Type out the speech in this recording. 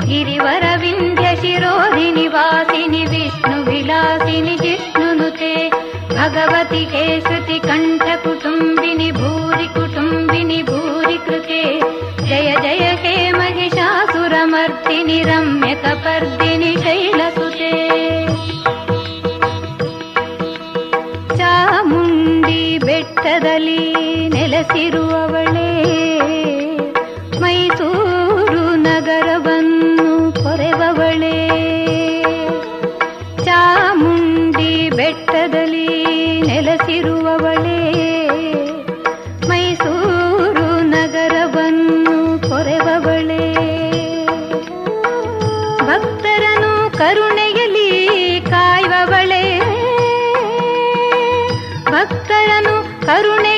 ಗಿರಿವರ ವಿಂಧ್ಯ ಶಿರೋಧಿನಿ ವಾಸಿನಿ ವಿಷ್ಣು ವಿಲಾಸಿನಿ ಜಿಷ್ಣುನುತೆ ಭಗವತಿಗೆ ಶ್ರುತಿ ಕಂಠ ಕುಟುಂಬಿನಿ ಭೂರಿ ಕುಟುಂಬಿನಿ ಭೂರಿ ಕೃತೆ ಜಯ ಜಯ ಹೇ ಮಹಿಷಾಸುರಮರ್ದಿನಿ ರಮ್ಯ ಕಪರ್ದಿನಿ ಶೈಲಸುತೆ ಚಾಮುಂಡಿ ಬೆಟ್ಟದಲ್ಲಿ ನೆಲೆಸಿರುವವಳೇ ಮೈಸೂರು ನಗರವನ್ನು ಕೊರೆವವಳೇ ಚಾಮುಂಡಿ ಬೆಟ್ಟದಲ್ಲಿ ನೆಲೆಸಿರುವವಳೇ ಮೈಸೂರು ನಗರವನ್ನು ಕೊರೆವವಳೇ ಭಕ್ತರನ್ನು ಕರುಣೆಯಲ್ಲಿ ಕಾಯುವವಳೇ ಭಕ್ತರನ್ನು ಕರುಣೆ